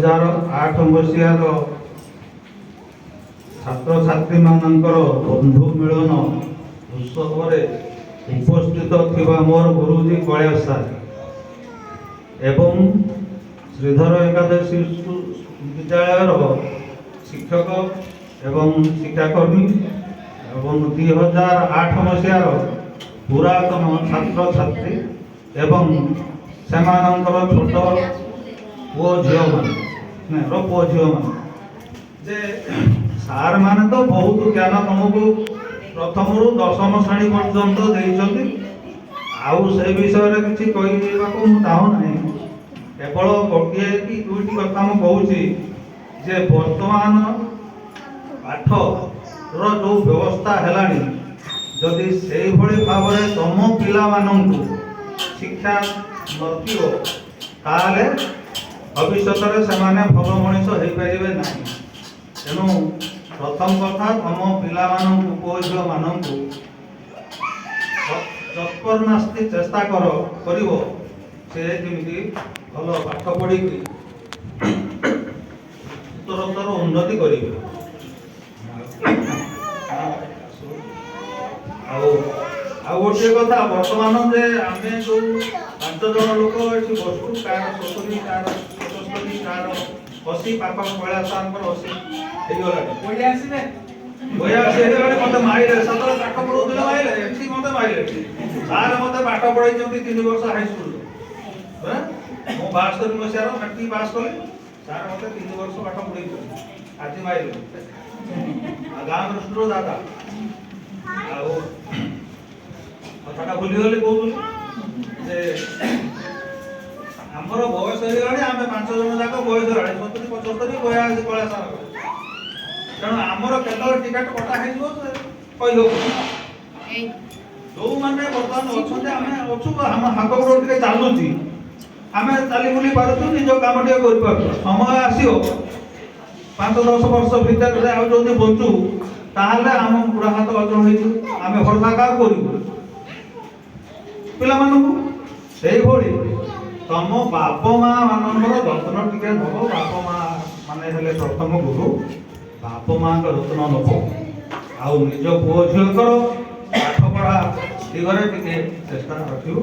2008 ମସିହାର ଛାତ୍ରଛାତ୍ରୀମାନଙ୍କର ବନ୍ଧୁ ମିଳନ ଉତ୍ସବରେ ଉପସ୍ଥିତ ଥିବା ମୋର ଗୁରୁଜୀ କୈଳାସ ସାର୍ ଏବଂ ଶ୍ରୀଧର ଏକାଦଶୀ ବିଦ୍ୟାଳୟର ଶିକ୍ଷକ ଏବଂ ଶିକ୍ଷାକର୍ମୀ ଏବଂ 2008 ମସିହାର ପୁରାତନ ଛାତ୍ରଛାତ୍ରୀ ଏବଂ ସେମାନଙ୍କର ଛୋଟ ପୁଅ ଝିଅମାନେ ଯେ ସାର୍ ମାନେ ତ ବହୁତ ଜ୍ଞାନ ତମକୁ ପ୍ରଥମରୁ ଦଶମ ଶ୍ରେଣୀ ପର୍ଯ୍ୟନ୍ତ ଦେଇଛନ୍ତି। ଆଉ ସେ ବିଷୟରେ କିଛି କହିବାକୁ ମୁଁ ଚାହୁଁନାହିଁ। କେବଳ ଗୋଟିଏ କି ଦୁଇଟି କଥା ମୁଁ କହୁଛି ଯେ ବର୍ତ୍ତମାନ ପାଠର ଯେଉଁ ବ୍ୟବସ୍ଥା ହେଲାଣି, ଯଦି ସେଇଭଳି ଭାବରେ ତମ ପିଲାମାନଙ୍କୁ ଶିକ୍ଷା ନଥିବ ତାହେଲେ ଭବିଷ୍ୟତରେ ସେମାନେ ଭଲ ମଣିଷ ହେଇପାରିବେ ନାହିଁ। ତେଣୁ ପ୍ରଥମ କଥା, ତମ ପିଲାମାନଙ୍କୁ ପୁଅ ଝିଅମାନଙ୍କୁ ଯତ୍ପରୋନାସ୍ତି ଚେଷ୍ଟା କରିବ ସେ ଯେମିତି ଭଲ ପାଠ ପଢ଼ିକି ଉତ୍ତରୋତ୍ତର ଉନ୍ନତି କରିବେ। ଆଉ ଗୋଟିଏ କଥା, ବର୍ତ୍ତମାନ ଯେ ଆମେ ଯେଉଁ 5 ଜଣ ଲୋକ ଏଠି ବସୁ, କାହାର 70, କାହାର 75, କାହାର 80, ପାଖ କୈଳାସ ସାର୍ଙ୍କର 80 ହେଇଗଲାଣି। ବୟା ହେଇଗଲାଣି। ମତେ ମାଇଲେ ସେତେବେଳେ ପାଠ ପଢ଼ଉଥିଲେ, ମାଇଲେ ଏଠି ମତେ ମାଇଲେ। ସାର୍ ମତେ ପାଠ ପଢ଼େଇଛନ୍ତି 3 ବର୍ଷ ହାଇସ୍କୁଲରେ। ମୁଁ 72 ମସିହାର ମାଟ୍ରିକ ପାସ୍ କଲି, ସାର୍ ମତେ 3 ବର୍ଷ ପାଠ ପଢ଼େଇଛନ୍ତି। ଆଜି ମାଇଲେ ଗାଁ ଦୃଷ୍ଟିରୁ ଦାଦା। ଆଉ କଥାଟା ଭୁଲିଗଲି କହୁଥିଲି ଯେ ଆମର ବୟସ ହେଇଗଲାଣି, ଆମେ 5 ଜଣ ଯାକ ବୟସ ହେଲାଣି 70, 75 କୈଳାସ ସାର୍। ତେଣୁ ଆମର କେତେବେଳେ ଟିକେଟ କଟା ହେଇଯିବ କହିହେବ। ଯୋଉମାନେ ବର୍ତ୍ତମାନ ଅଛନ୍ତି, ଆମେ ଅଛୁ, ଆମ ହାତ ଗୋଡ଼ ଟିକେ ଚାଲୁଛି, ଆମେ ଚାଲି ବୁଲି ପାରୁଛୁ, ନିଜ କାମ ଟିକେ କରିପାରୁଛୁ। ସମୟ ଆସିବ 5-10 ବର୍ଷ ଭିତରେ ଆଉ ଯଦି ବଞ୍ଚୁ ତାହେଲେ ଆମ ବୁଢ଼ା ହାତ ଅଚଳ ହେଇଯିବ। ଆମେ ଭରସା କାହାକୁ କରିବୁ? ପିଲାମାନଙ୍କୁ। ସେଇଭଳି ତମ ବାପ ମା ମାନଙ୍କର ଯତ୍ନ ଟିକେ ନେବ। ବାପ ମା ମାନେ ହେଲେ ପ୍ରଥମ ଗୁରୁ। ବାପ ମାଙ୍କ ଯତ୍ନ ନେବ। ଆଉ ନିଜ ପୁଅ ଝିଅଙ୍କର ପାଠ ପଢ଼ା ଦିଗରେ ଟିକେ ଚେଷ୍ଟା ରଖିବ।